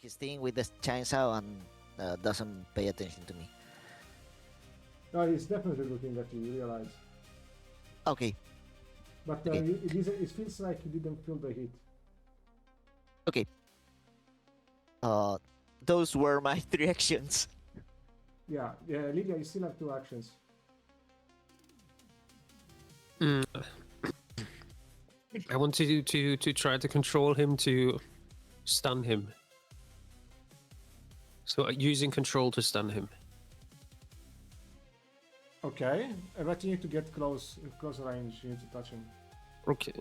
his thing with the chainsaw and doesn't pay attention to me. No, he's definitely looking at you. You realize, Okay. but Okay. it feels like he didn't feel the heat. Okay. Those were my 3 actions. Yeah, Lydia, you still have 2 actions. I want to try to control him to stun him. So using control to stun him. Okay, but you need to get in close range. You need to touch him. Okay.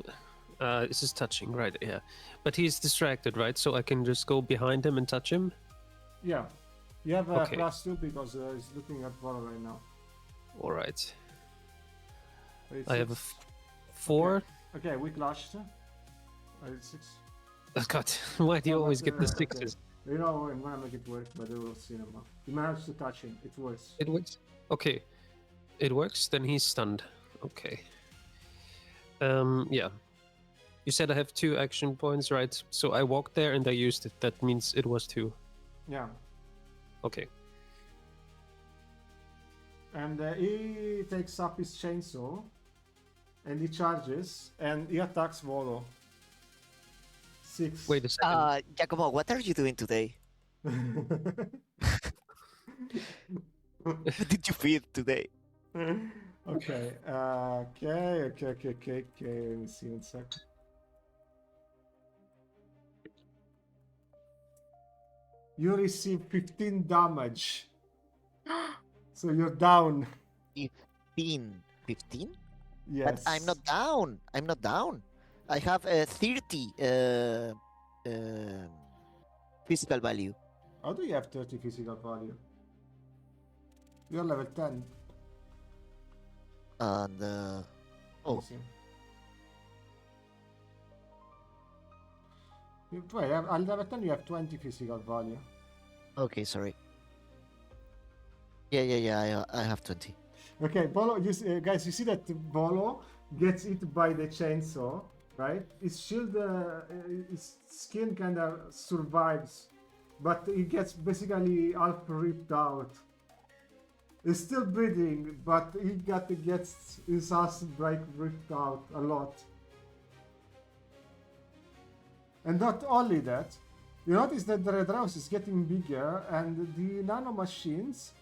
This is touching, right? Yeah. But he's distracted, right? So I can just go behind him and touch him? Yeah, you have Okay. +2 because he's looking at Volo right now. Alright. It's I have a 6. 4. Okay, we clashed. It's 6. Oh, God, why do you No, always but, get the okay. 6s? You know, I'm gonna make it work, but it will cinema. You managed to touch him. It works. It works. Okay. It works, then he's stunned. Okay. Yeah. You said I have 2 action points, right? So I walked there and I used it. That means it was 2. Yeah. Okay. And he takes up his chainsaw and he charges and he attacks Volo. 6. Wait a second. Giacomo, what are you doing today? What did you feed today? Okay. Okay. Let me see 1 sec. You receive 15 damage. So you're down. 15. 15? Yes. But I'm not down. I'm not down. I have a 30 physical value. How do you have 30 physical value? You're level 10. And Let me oh, see. Wait, at level 10 you have 20 physical value. okay, sorry. Yeah. I have 20. Okay, Bolo, guys, you see that Bolo gets hit by the chainsaw, right? His shield, his skin kind of survives, but he gets basically half ripped out. He's still breathing, but he gets his ass ripped out a lot. And not only that, you notice that the red house is getting bigger, and the nano machines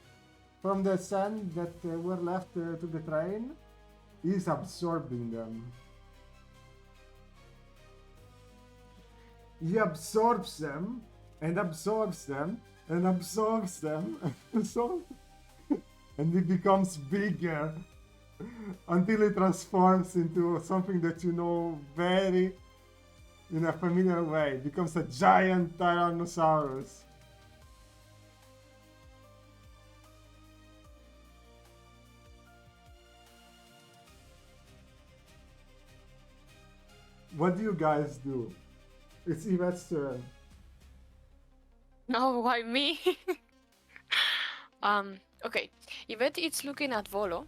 from the sand that were left to the train is absorbing them. He absorbs them and absorbs them and absorbs them and he becomes bigger until it transforms into something that you know very in a familiar way. It becomes a giant Tyrannosaurus. What do you guys do? It's Yvette's turn. No, why me? Okay. Yvette is looking at Volo,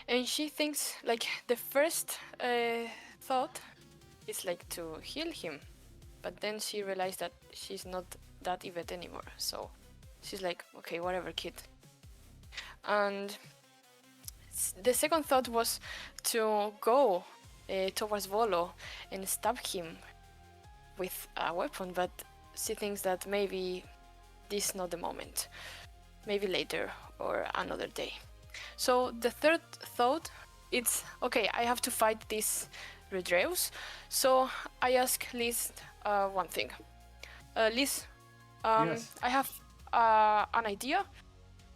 and she thinks like the first thought is like to heal him, but then she realized that she's not that Yvette anymore. So she's like, okay, whatever, kid. And the second thought was to go towards Volo and stab him with a weapon, but she thinks that maybe this is not the moment. Maybe later or another day. So the third thought, it's okay, I have to fight this Redreus. So I ask Liz one thing. Liz, Yes. I have an idea.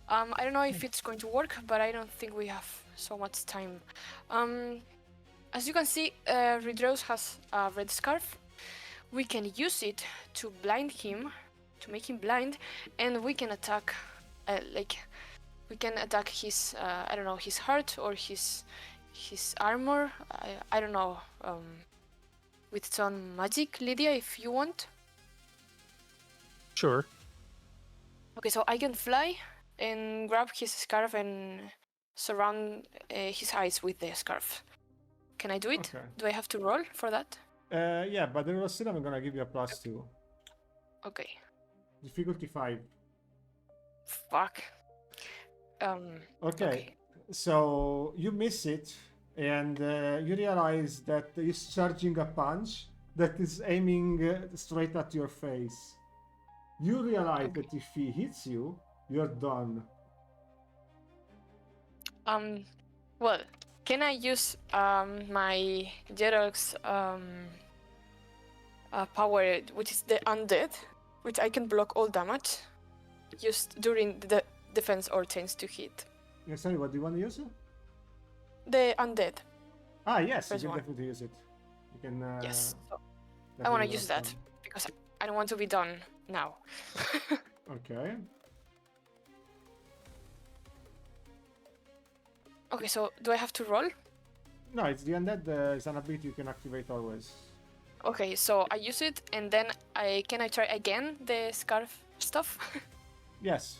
I don't know if it's going to work, but I don't think we have so much time. As you can see, Redreus has a red scarf. We can use it to blind him, to make him blind, and we can attack, we can attack his, I don't know, his heart or his armor. I don't know, with some magic, Lydia, if you want. Sure. Okay, so I can fly and grab his scarf and surround his eyes with the scarf. Can I do it? Okay. Do I have to roll for that? Yeah, but there was still I'm gonna give you a +2. Okay. Difficulty 5. Fuck. Okay. So you miss it, and you realize that he's charging a punch that is aiming straight at your face. You realize that if he hits you, you're done. Well, can I use my Geralt's power, which is the undead, which I can block all damage, used during the defense or chance to hit? Yeah, sorry, what do you want to use? The undead. Ah, yes, you First can one. definitely use it. You can. Yes. So I definitely want to use that some. because I don't want to be done now. Okay. Okay, so do I have to roll? No, it's the undead. It's an ability you can activate always. Okay, so I use it and then can I try again the scarf stuff? Yes,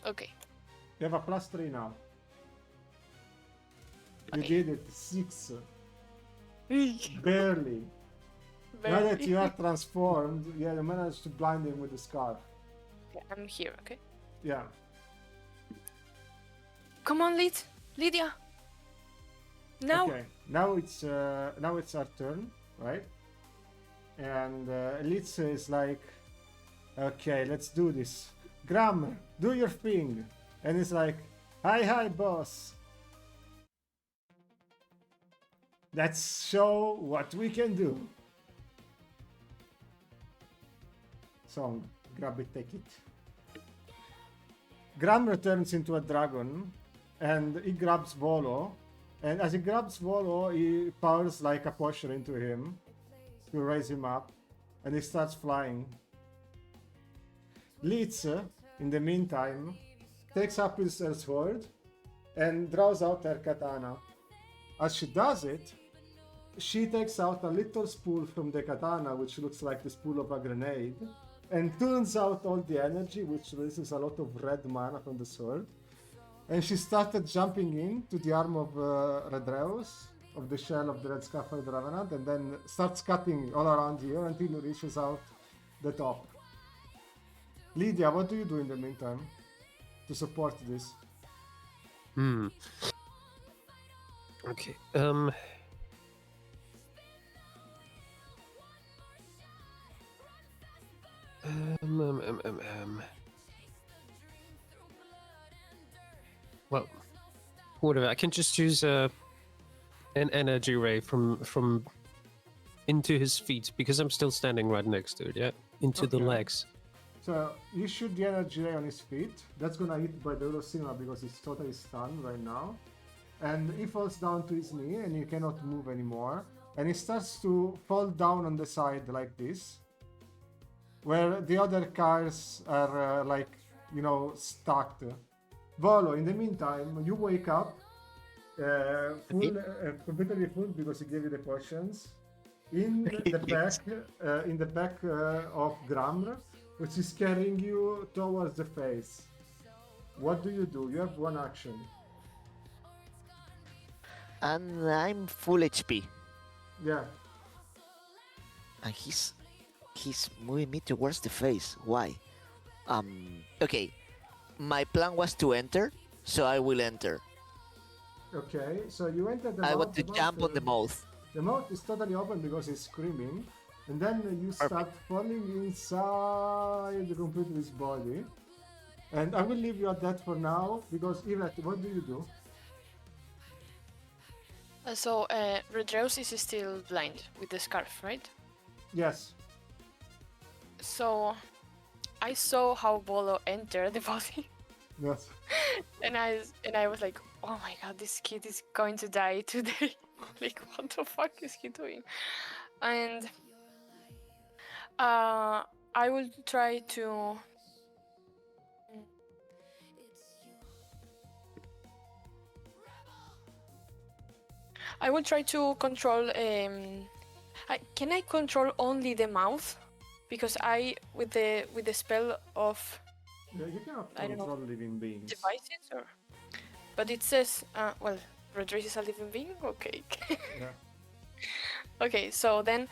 Okay. you have a +3 now. You Okay. did it. 6. Barely. Now that you are transformed, yeah, you managed to blind him with the scarf. Okay, I'm here, okay? Yeah. Come on, Lydia. Now. Okay. Now it's our turn, right? And Litz is like, okay, let's do this. Graham, do your thing. And it's like, hi, boss. Let's show what we can do. Song, grab it, take it. Graham returns into a dragon, and he grabs Volo. And as he grabs Volo, he powers like a pusher into him to raise him up, and he starts flying. Litz, in the meantime, takes up her sword and draws out her katana. As she does it, she takes out a little spool from the katana, which looks like the spool of a grenade, and turns out all the energy, which releases a lot of red mana from the sword. And she started jumping into the arm of Redreus, of the shell of the Red Scaffold Revenant, and then starts cutting all around here until it reaches out the top. Lydia, what do you do in the meantime to support this? Okay. Well, whatever. I can just use an energy ray from into his feet because I'm still standing right next to it. Yeah, into the Okay. legs. So you shoot the energy ray on his feet. That's gonna hit by the Cinema because he's totally stunned right now. And he falls down to his knee and he cannot move anymore. And he starts to fall down on the side like this, where the other cars are stacked. Volo, in the meantime, you wake up completely full because he gave you the potions. In the back of Gramr, which is carrying you towards the face. What do? You have one action. And I'm full HP. Yeah. And he's moving me towards the face. Why? Okay. My plan was to enter, so I will enter. Okay, so you enter the I mouth. want to jump on the mouth. The mouth is totally open because he's screaming, and then you start falling inside completely his body. And I will leave you at that for now because Yvette, what do you do? So Redreus is still blind with the scarf, right? Yes. So I saw how Volo entered the body, Yes. and I was like, oh my god, this kid is going to die today. Like, what the fuck is he doing? And I will try to. I will try to control. Can I control only the mouth? Because with the spell of Yeah, you cannot I don't know. control living beings. devices, or. But it says, well, Redreus is a living being. Okay. Yeah. Okay, so then,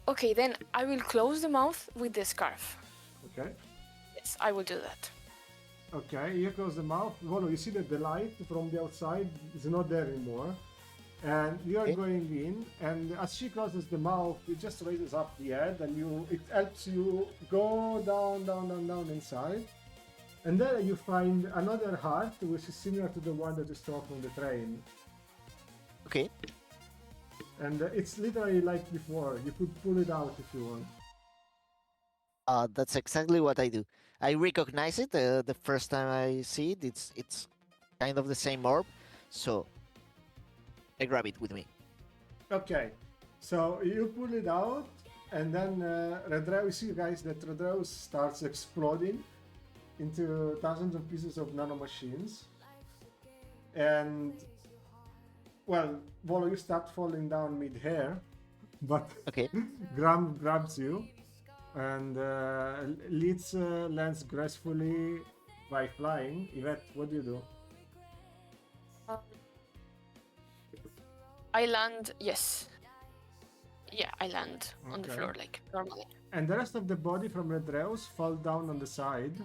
Okay, then I will close the mouth with the scarf. Okay. Yes, I will do that. Okay, you close the mouth. Volo, you see that the light from the outside is not there anymore. And you are Okay. going in, and as she closes the mouth, it just raises up the head, and it helps you go down, down, down, down inside. And then you find another heart, which is similar to the one that you stole from the train. Okay. And it's literally like before. You could pull it out if you want. That's exactly what I do. I recognize it the first time I see it. It's kind of the same orb, so I grab it with me. Okay, so you pull it out, and then Redreus, you see, guys, that Redreus starts exploding into thousands of pieces of nanomachines. And, well, Volo, you start falling down mid-air, but Okay. Gram grabs you, and Litz lands gracefully by flying. Yvette, what do you do? Um, I land, yes. Yeah, I land on the Okay. floor like normally. And the rest of the body from Redreus fall down on the side.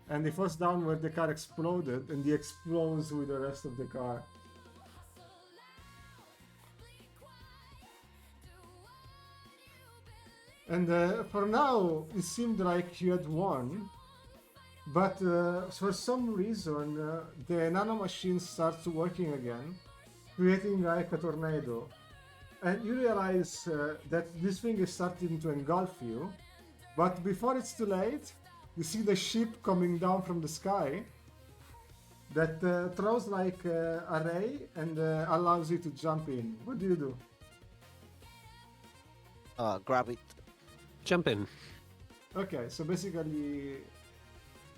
And he falls down where the car exploded, and he explodes with the rest of the car. And for now, it seemed like you had won. But for some reason, the nanomachine starts working again, creating like a tornado. And you realize that this thing is starting to engulf you. But before it's too late, you see the ship coming down from the sky that throws like a ray and allows you to jump in. What do you do? Grab it. Jump in. Okay, so basically,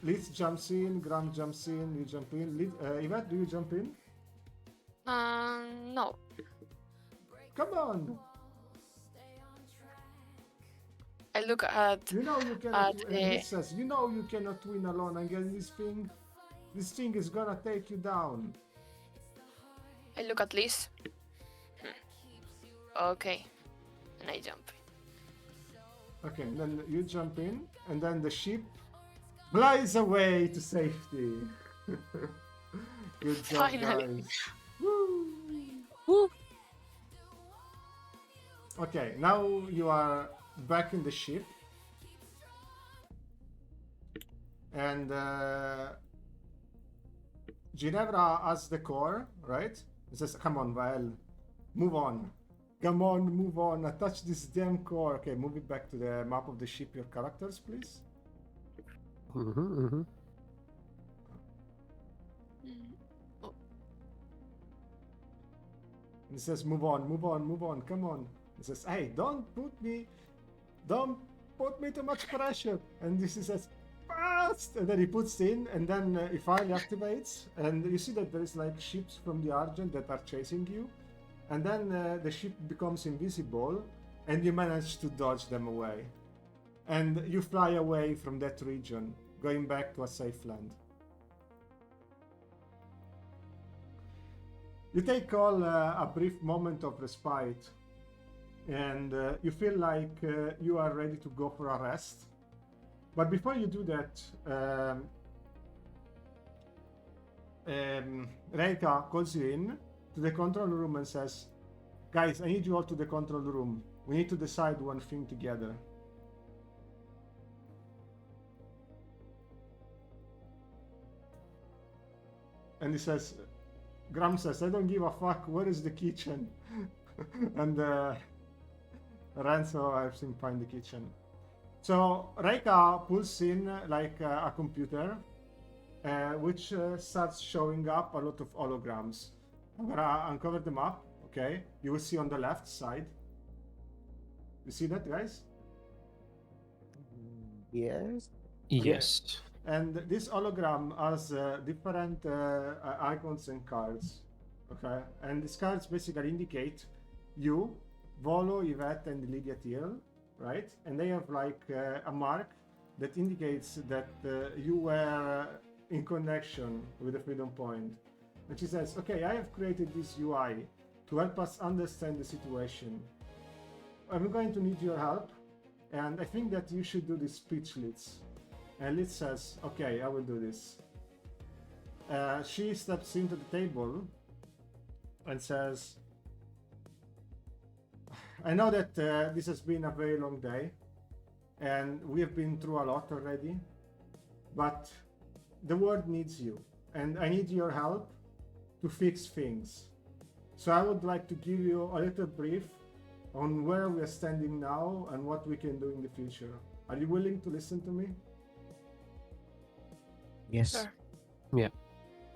Litz jumps in, Gram jumps in, you jump in. Yvette, do you jump in? No. Come on! I look at You know you cannot. At, And Litz says, "You know you cannot win alone. And get this thing is gonna take you down." Liz. Okay. And I jump. Okay, and then you jump in, and then the ship flies away to safety. Good job, Finally. guys. Woo! Woo! Okay, now you are back in the ship. And Ginevra has the core, right? It says, come on, Val, move on. Come on, move on. Attach this damn core. Okay, move it back to the map of the ship, your characters, please. And it says, move on, move on, move on, come on. It says, hey, don't put me too much pressure. And this says, fast! And then he puts in, and then he finally activates. And you see that there is like ships from the Argent that are chasing you. And then the ship becomes invisible, and you manage to dodge them away. And you fly away from that region, going back to a safe land. You take all a brief moment of respite, and you feel like you are ready to go for a rest. But before you do that, Reika calls you in to the control room and says, guys, I need you all to the control room. We need to decide one thing together. And he says, Gram says, I don't give a fuck, where is the kitchen? And Renzo helps him find the kitchen. So Reika pulls in like a computer, which starts showing up a lot of holograms. I'm gonna uncover the map, okay? You will see on the left side. You see that, guys? Yes. Yes. And this hologram has different icons and cards, okay? And these cards basically indicate you, Volo, Yvette, and Lydia Thiel, right? And they have like a mark that indicates that you were in connection with the Freedom Point. And she says, okay, I have created this UI to help us understand the situation. I'm going to need your help, and I think that you should do this speech, Litz. And Litz says, okay, I will do this. She steps into the table and says, I know that this has been a very long day, and we have been through a lot already, but the world needs you, and I need your help to fix things. So I would like to give you a little brief on where we are standing now and what we can do in the future. Are you willing to listen to me? Yes. Sure. Yeah.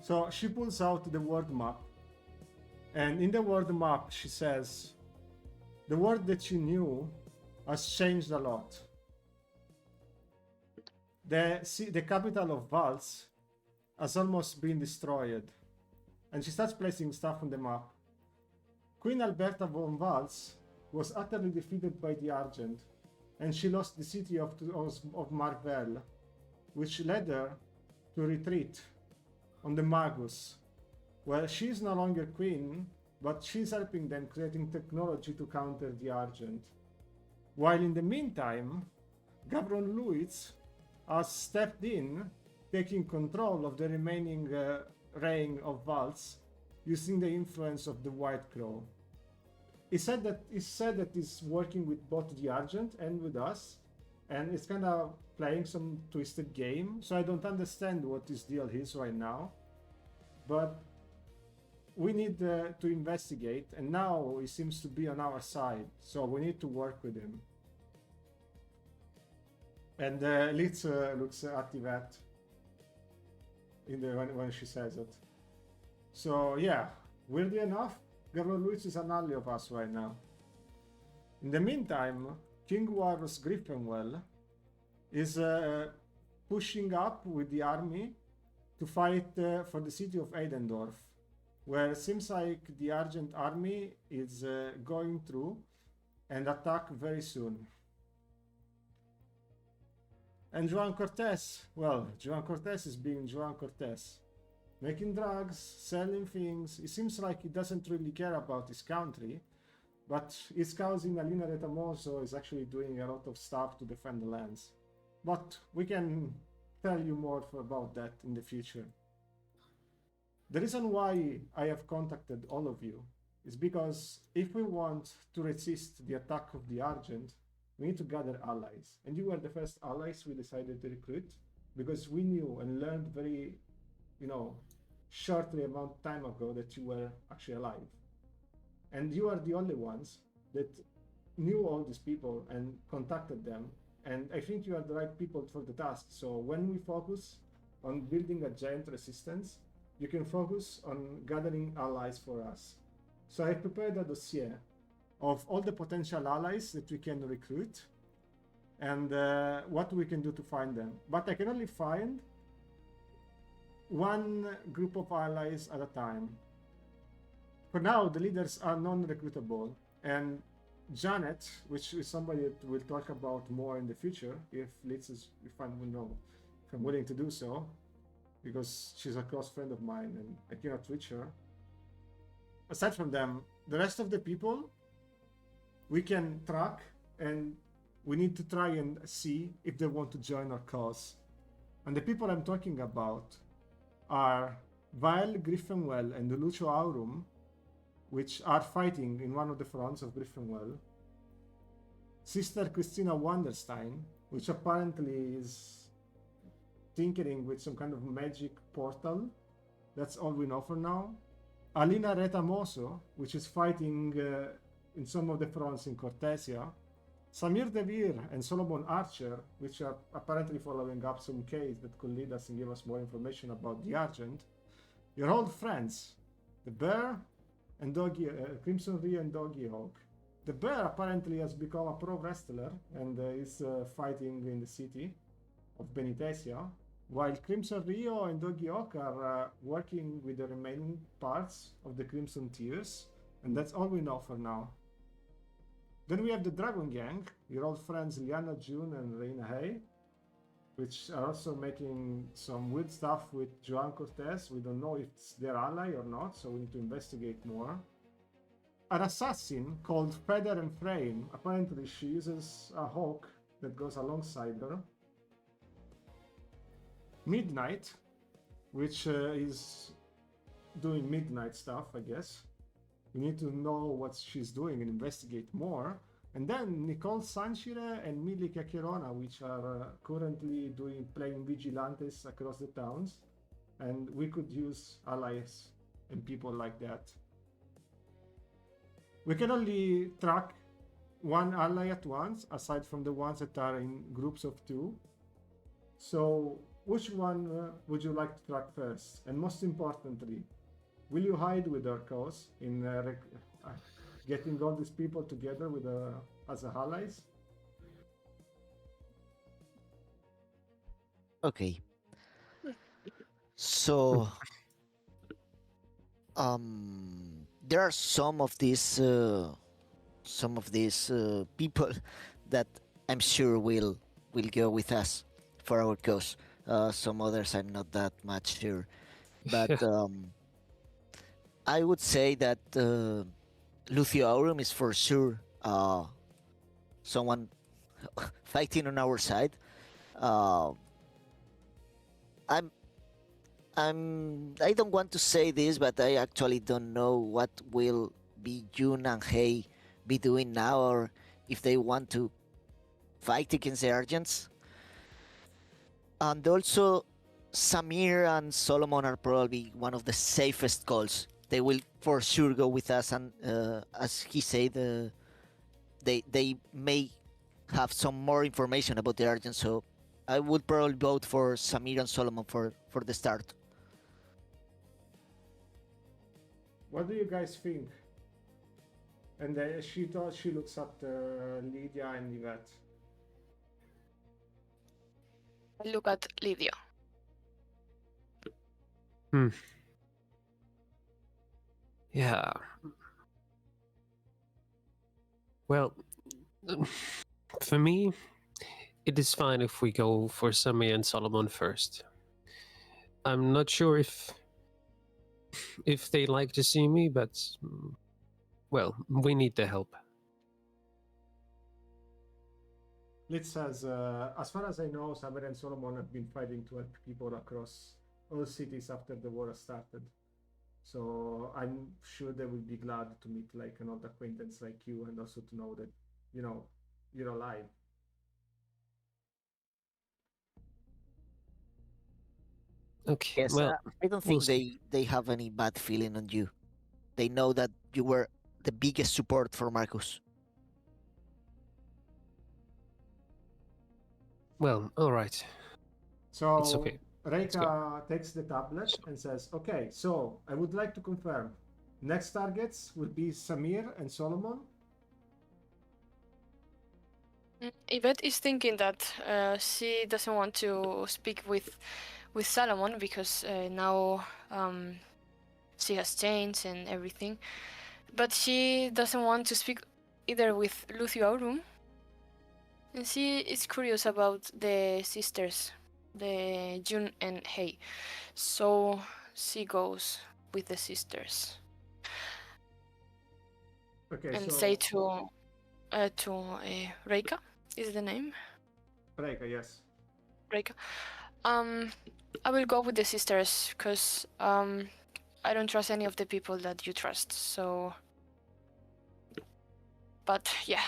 So she pulls out the world map, and in the world map she says, the world that you knew has changed a lot. The capital of Vals has almost been destroyed, and she starts placing stuff on the map. Queen Alberta von Vals was utterly defeated by the Argent, and she lost the city of Marvel, which led her to retreat on the Magus, where she is no longer queen, but she's helping them creating technology to counter the Argent. While in the meantime, Gavron Luiz has stepped in, taking control of the remaining reign of Vals, using the influence of the White Crow. He said that he's working with both the Argent and with us, and it's kind of playing some twisted game. So I don't understand what his deal is right now, but we need to investigate. And now he seems to be on our side, so we need to work with him. And Litz looks at Yvette when she says it. So yeah, weirdly enough, Gabriel Luiz is an ally of us right now. In the meantime, King Warus Griffinwell is pushing up with the army to fight for the city of Eidendorf, where it seems like the Argent army is going through and attack very soon. And Joan Cortez, well, Joan Cortez is being Joan Cortez. Making drugs, selling things. It seems like he doesn't really care about his country, but his cousin Alina Retamoso is actually doing a lot of stuff to defend the lands. But we can tell you more about that in the future. The reason why I have contacted all of you is because if we want to resist the attack of the Argent, we need to gather allies. And you were the first allies we decided to recruit, because we knew and learned very, shortly amount of time ago that you were actually alive. And you are the only ones that knew all these people and contacted them. And I think you are the right people for the task. So when we focus on building a giant resistance, you can focus on gathering allies for us. So I prepared a dossier of all the potential allies that we can recruit and what we can do to find them. But I can only find one group of allies at a time. For now, the leaders are non-recruitable, and Janet, which is somebody that we'll talk about more in the future, if I'm willing to do so, because she's a close friend of mine and I cannot reach her. Aside from them, the rest of the people we can track, and we need to try and see if they want to join our cause. And the people I'm talking about are Vael Griffinwell and Lucio Aurum, which are fighting in one of the fronts of Griffinwell. Sister Christina Wanderstein, which apparently is tinkering with some kind of magic portal. That's all we know for now. Alina Retamoso, which is fighting in some of the fronts in Cortesia. Samir Devir and Solomon Archer, which are apparently following up some case that could lead us and give us more information about the Argent. Your old friends, the Bear and Doggy, Crimson Rio and Doggy Hawk. The Bear apparently has become a pro wrestler and is fighting in the city of Benitesia, while Crimson Rio and Doggy Hawk are working with the remaining parts of the Crimson Tears, and that's all we know for now. Then we have the Dragon Gang, your old friends Liana June and Reina Hay, which are also making some weird stuff with Joan Cortez. We don't know if it's their ally or not, so we need to investigate more. an assassin called Feather and Frame. Apparently, she uses a hawk that goes alongside her. Midnight, which is doing midnight stuff, I guess. We need to know what she's doing and investigate more. And then Nicole Sanchire and Milika Kirona, which are currently playing vigilantes across the towns. And we could use allies and people like that. We can only track one ally at once, aside from the ones that are in groups of 2. So which one would you like to track first? And most importantly, will you hide with our cause in getting all these people together with as allies? Okay. So, there are some of these people that I'm sure will go with us for our cause. Some others I'm not that much sure, but I would say that Lucio Aurum is for sure someone fighting on our side. Uh, I'm I don't want to say this, but I actually don't know what will be Jun and Hei be doing now, or if they want to fight against the Argents. And also, Samir and Solomon are probably one of the safest calls. They will for sure go with us, and as he said, they may have some more information about the Argents. So I would probably vote for Samir and Solomon for the start. What do you guys think? And she looks at Lydia and Yvette. I look at Lydia. Yeah. Well, for me, it is fine if we go for Sami and Solomon first. I'm not sure if they like to see me, but well, we need the help. Litz says, as far as I know, Samir and Solomon have been fighting to help people across all cities after the war has started. So I'm sure they will be glad to meet like an old acquaintance like you, and also to know that, you're alive. Okay, Yes, well, I don't we'll think see. they have any bad feeling on you. They know that you were the biggest support for Marcus. Well, all right. So It's okay. Let's go. Reika takes the tablet and says, okay, so I would like to confirm. Next targets will be Samir and Solomon. Yvette is thinking that she doesn't want to speak with Solomon because now she has changed and everything. But she doesn't want to speak either with Lucio Aurum. And she is curious about the sisters, the Jun and Hei. So she goes with the sisters. Okay, And so say to Reika, is the name? Reika, yes. Reika. I will go with the sisters because I don't trust any of the people that you trust. So, but yeah.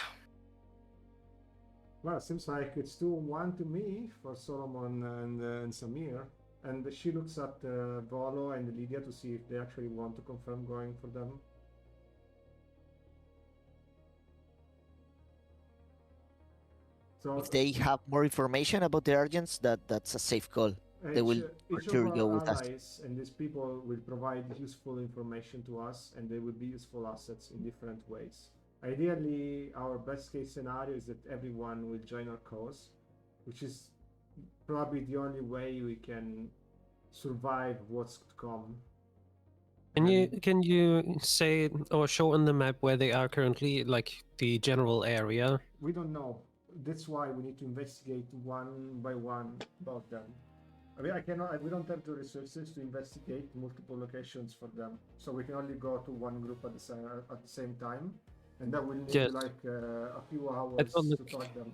Well, it seems like it's 2-1 to me for Solomon and Samir. And she looks at Volo and Lydia to see if they actually want to confirm going for them. So If they have more information about the Argents, that's a safe call. They will for each of sure go our with us. allies and these people will provide useful information to us, and they will be useful assets in different ways. Ideally, our best case scenario is that everyone will join our cause, which is probably the only way we can survive what's to come. Can you say or show on the map where they are currently, like the general area? We don't know. That's why we need to investigate one by one about them. I mean, I cannot. We don't have the resources to investigate multiple locations for them, so we can only go to one group at the same time, and that will need Yes. like a few I hours don't to talk them.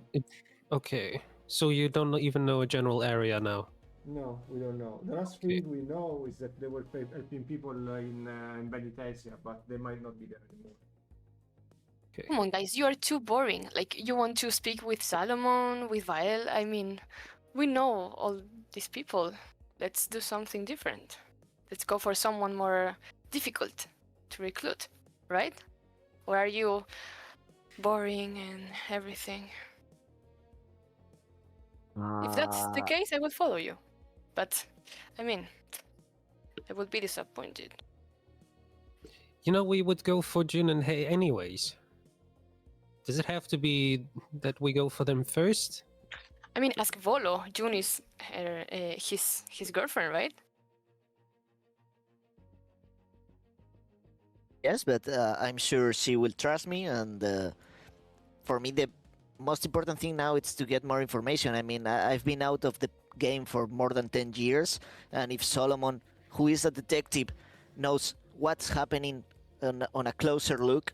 Okay, so you don't even know a general area now. No, we don't know. The last Okay. thing we know is that they were helping people in Benitasia, but they might not be there anymore. Okay. Come on, guys, you are too boring. Like, you want to speak with Salomon, with Vael? I mean, we know all these people. Let's do something different. Let's go for someone more difficult to recruit, right? Or are you boring and everything? If that's the case, I will follow you. But, I mean, I would be disappointed. You know, we would go for Jun and Hei anyways. Does it have to be that we go for them first? I mean, ask Volo. June is his girlfriend, right? Yes, but I'm sure she will trust me. And for me, the most important thing now is to get more information. I mean, I've been out of the game for more than 10 years, and if Solomon, who is a detective, knows what's happening on a closer look,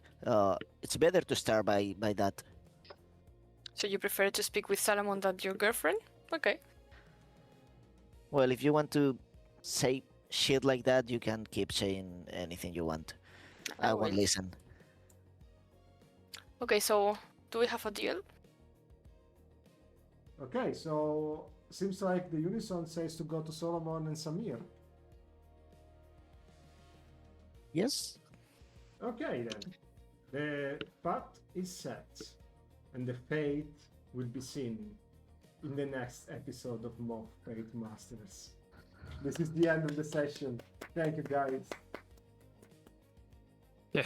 it's better to start by that. So you prefer to speak with Salomon than your girlfriend? Okay. Well, if you want to say shit like that, you can keep saying anything you want. I won't will. listen. Okay, so do we have a deal? Okay, so seems like the unison says to go to Solomon and Samir. Yes. Okay then, the path is set, and the fate will be seen in the next episode of MOF Fate Masters. This is the end of the session. Thank you, guys. Yeah.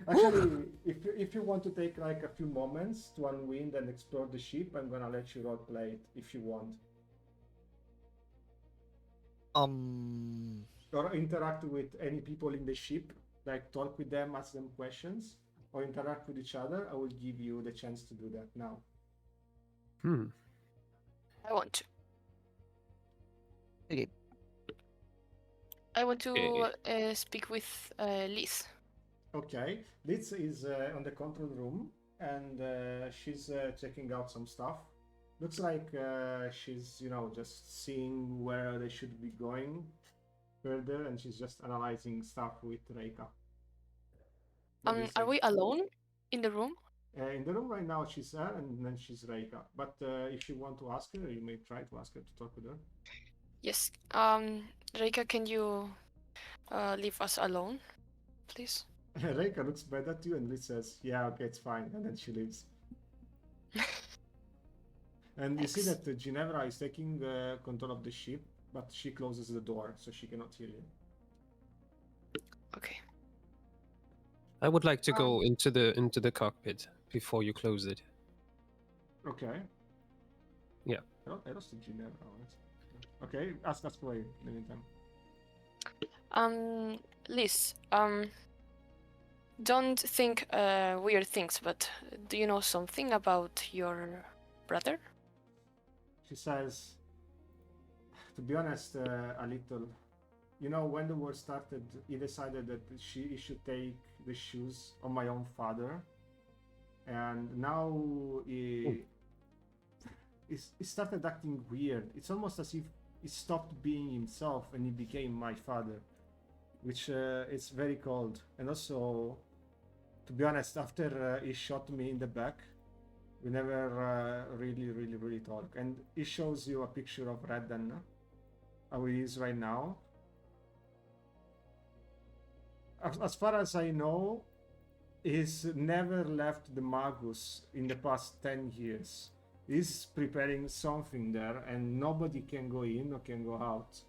Actually, if you want to take like a few moments to unwind and explore the ship, I'm gonna let you roleplay it if you want. Or interact with any people in the ship, like talk with them, ask them questions, or interact with each other. I will give you the chance to do that now. I want to. Okay. I want to speak with Liz. Okay, Liz is on the control room, and she's checking out some stuff. Looks like she's, just seeing where they should be going further, and she's just analyzing stuff with Reika. What do you Are say? we alone in the room? In the room right now, she's her, and then she's Reika. But if you want to ask her, you may try to ask her to talk with her. Yes. Reika, can you leave us alone, please? Reika looks bad at you, and Liz says, "Yeah, okay, it's fine," and then she leaves. And you see Thanks. that Ginevra is taking control of the ship, but she closes the door, so she cannot hear you. Okay. I would like to go into the cockpit before you close it. Okay. Yeah. I lost the Ginevra. Okay, ask away in the meantime. Liz, don't think weird things, but do you know something about your brother? She says, to be honest, a little. You know, when the war started, he decided that he should take the shoes of my own father. And now he started acting weird. It's almost as if he stopped being himself and he became my father, which is very cold. And also, to be honest, after he shot me in the back, we never really talk. And he shows you a picture of Redden, how he is right now. As far as I know, he's never left the Magus in the past 10 years. He's preparing something there, and nobody can go in or can go out.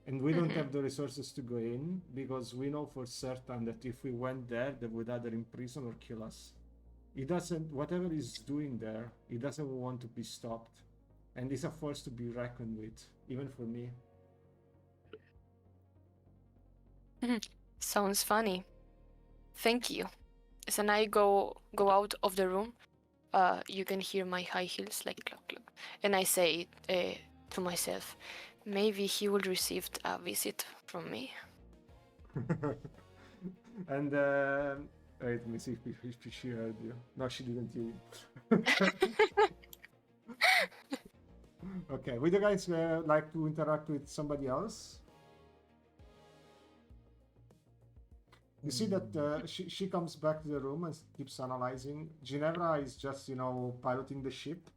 And we don't have the resources to go in, because we know for certain that if we went there, they would either imprison or kill us. He doesn't, whatever he's doing there, he doesn't want to be stopped. And he's a force to be reckoned with, even for me. Sounds funny. Thank you. As I go out of the room, you can hear my high heels like clock, clock. And I say, to myself, maybe he will receive a visit from me. And wait, let me see if she heard you. No, she didn't hear you. Okay, would you guys like to interact with somebody else? You see that she comes back to the room and keeps analyzing. Ginevra is just, piloting the ship.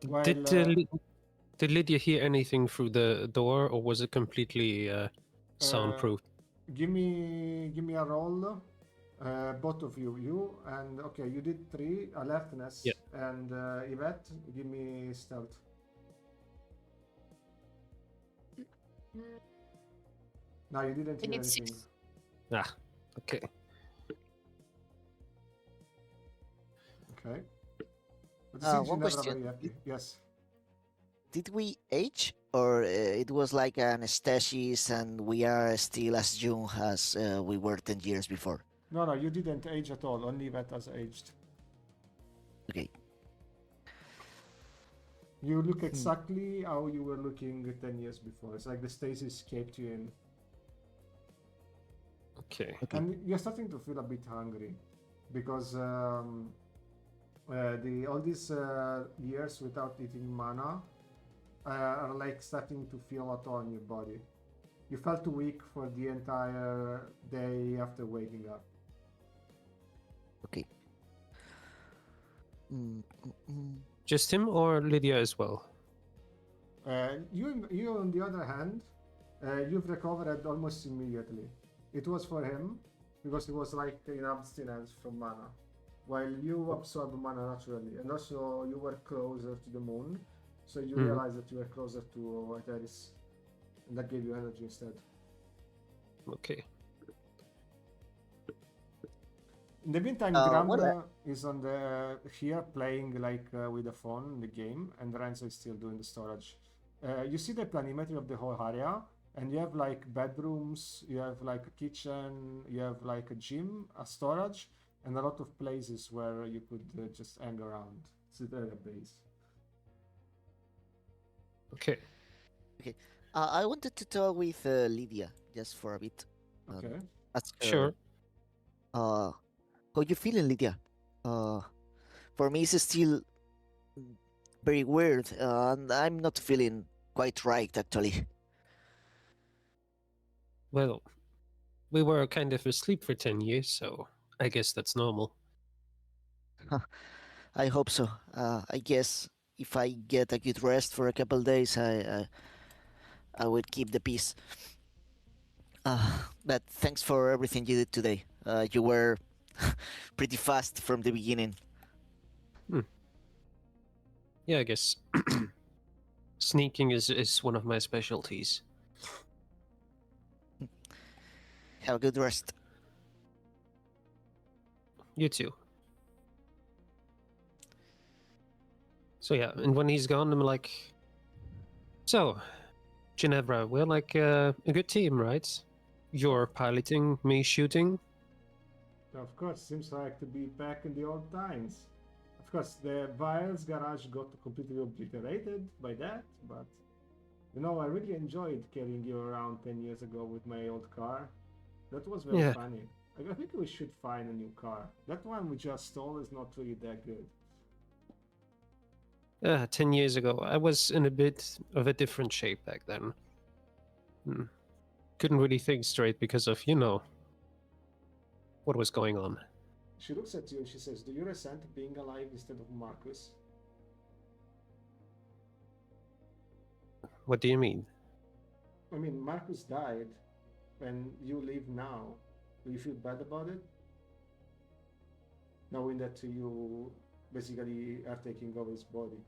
While, Did Lydia hear anything through the door, or was it completely soundproof? give me a roll, both of you and okay, you did 3 alertness, Yeah. and Yvette, give me stealth. No, you didn't I hear need anything. 6. Ah, okay. Okay. But you see One Ginevra question. very happy. Yes. Did we age, or it was like an stasis, and we are still as young as we were 10 years before? No, you didn't age at all. Only Yvette has aged. Okay. You look exactly how you were looking 10 years before. It's like the stasis escaped you in. Okay. And you're starting to feel a bit hungry because all these years without eating mana are like starting to feel a toll on your body. You felt weak for the entire day after waking up. Okay. Just him or Lydia as well? You on the other hand, you've recovered almost immediately. It was for him because he was like in abstinence from mana, while you absorb mana naturally, and also you were closer to the moon, so you realized that you were closer to Eteris, and that gave you energy instead. Okay. In the meantime, Graham is on here playing like with the phone in the game, and Renzo is still doing the storage. You see the planimetry of the whole area, and you have like bedrooms, you have like a kitchen, you have like a gym, a storage, and a lot of places where you could just hang around. It's a base. Okay. Okay. I wanted to talk with Lydia just for a bit. Okay. Ask her, Sure. how you feeling, Lydia? For me, it's still very weird, and I'm not feeling quite right, actually. Well, we were kind of asleep for 10 years, so I guess that's normal. I hope so. I guess if I get a good rest for a couple days, I will keep the peace. But thanks for everything you did today. You were pretty fast from the beginning. Yeah, I guess sneaking is one of my specialties. Have a good rest. You too. So yeah, and when he's gone, I'm like, so, Ginevra, we're like a good team, right? You're piloting, me shooting. Of course, seems like to be back in the old times. Of course, the Viles garage got completely obliterated by that, but I really enjoyed carrying you around 10 years ago with my old car. That was very Yeah. funny. I think we should find a new car. That one we just stole is not really that good. 10 years ago, I was in a bit of a different shape back then. Couldn't really think straight because of, what was going on. She looks at you and she says, "Do you resent being alive instead of Marcus?" What do you mean? I mean, Marcus died, and you live now. Do you feel bad about it? Knowing that you basically are taking over his body.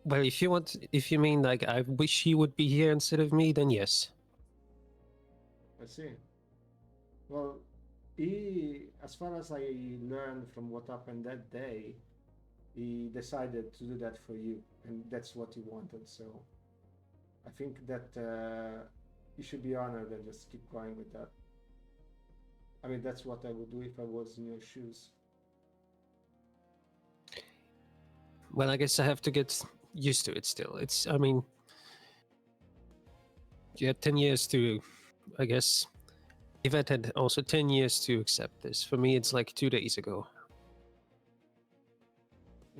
Well, if you mean like I wish he would be here instead of me, then yes. I see. Well, as far as I learned from what happened that day, he decided to do that for you, and that's what he wanted. So I think that you should be honored and just keep going with that. I mean, that's what I would do if I was in your shoes. Well, I guess I have to get used to it still. I mean, you had 10 years to, I guess. Yvette had also 10 years to accept this. For me, it's like 2 days ago.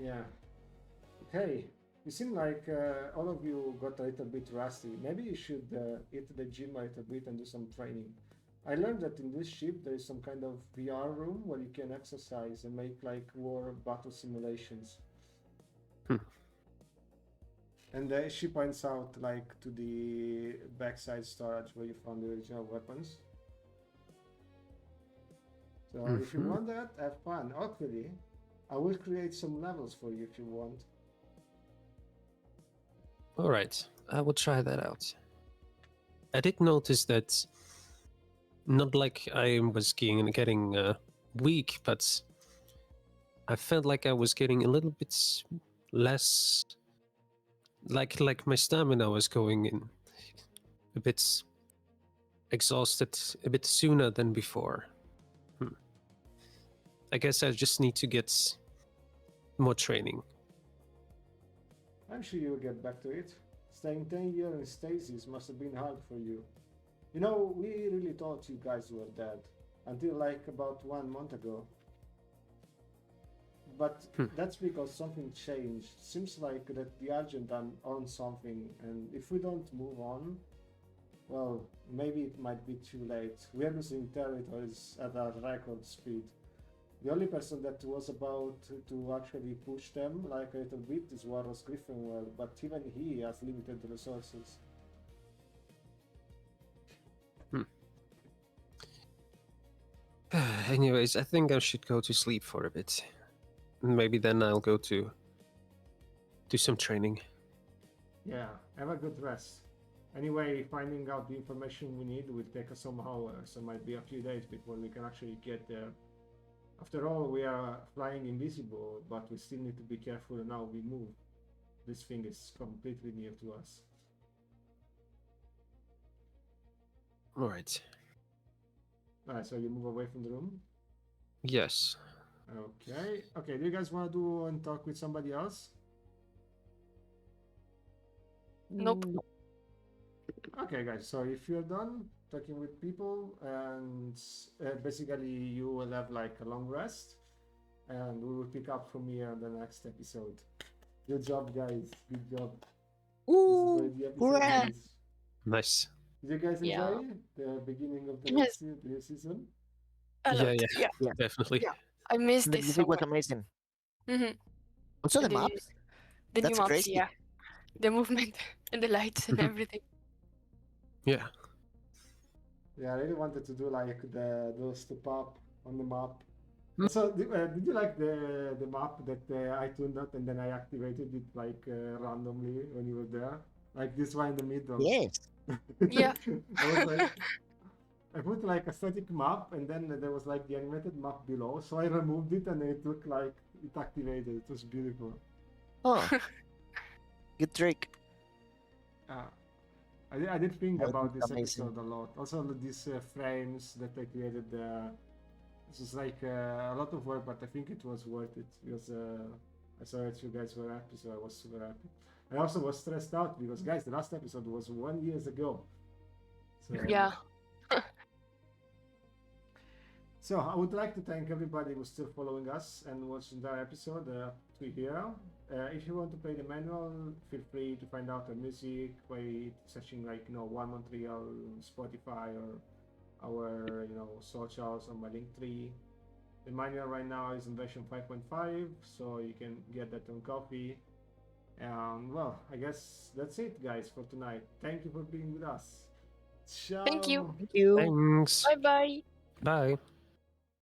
Yeah. Hey, you seem like all of you got a little bit rusty. Maybe you should hit the gym a little bit and do some training. I learned that in this ship there is some kind of VR room where you can exercise and make like war battle simulations. Hmm. And she points out like to the backside storage where you found the original weapons. So if you want that, have fun. Actually, I will create some levels for you if you want. All right, I will try that out. I did notice that, not like I was getting weak, but I felt like I was getting a little bit less, like my stamina was going in a bit exhausted a bit sooner than before. I guess I just need to get more training. I'm sure you'll get back to it. Staying 10 years in stasis must have been hard for you. You know, we really thought you guys were dead. Until like about 1 month ago. But that's because something changed. Seems like that the Argent owns something, and if we don't move on, well, maybe it might be too late. We're losing territories at a record speed. The only person that was about to actually push them like a little bit is Warros Griffinwell, but even he has limited resources. Anyways, I think I should go to sleep for a bit. Maybe then I'll go to do some training. Yeah, have a good rest. Anyway, finding out the information we need will take us some hours, so might be a few days before we can actually get there. After all, we are flying invisible, but we still need to be careful in how we move. This thing is completely new to us. Alright. Alright, so you move away from the room? Yes. Okay. Okay, do you guys want to do and talk with somebody else? Nope. Okay, guys, so if you're done talking with people, and basically you will have like a long rest, and we will pick up from here on the next episode. Good job, guys. Good job. Ooh, This is where the episode hooray! ends. Nice. Did you guys Yeah. enjoy the beginning of the Yes. new season? A lot. Yeah, Yeah. definitely. Yeah. I missed The this music so was much. amazing. Mm-hmm. Also the The, maps. the new That's maps, crazy. yeah. The movement and the lights and everything. Yeah. Yeah, I really wanted to do like those to pop on the map. Hmm. So, did you like the map that I tuned out and then I activated it like randomly when you were there? Like this one in the middle. Yes. Yeah. I was like, I put like a static map and then there was like the animated map below. So I removed it and it looked like it activated. It was beautiful. Oh, good trick. I did think That about was this amazing. episode a lot. Also, these frames that I created there. This was like a lot of work, but I think it was worth it because I saw that you guys were happy, so I was super happy. I also was stressed out because, guys, the last episode was 1 year ago. So, Yeah. So I would like to thank everybody who's still following us and watching the episode to here. If you want to play the manual, feel free to find out the music by searching like Walmont Real, Spotify, or our socials on my link tree. The manual right now is in version 5.5, so you can get that on Coffee. Well, I guess that's it, guys, for tonight. Thank you for being with us. Ciao. Thank you. Thank you. Thanks. Bye bye. Bye.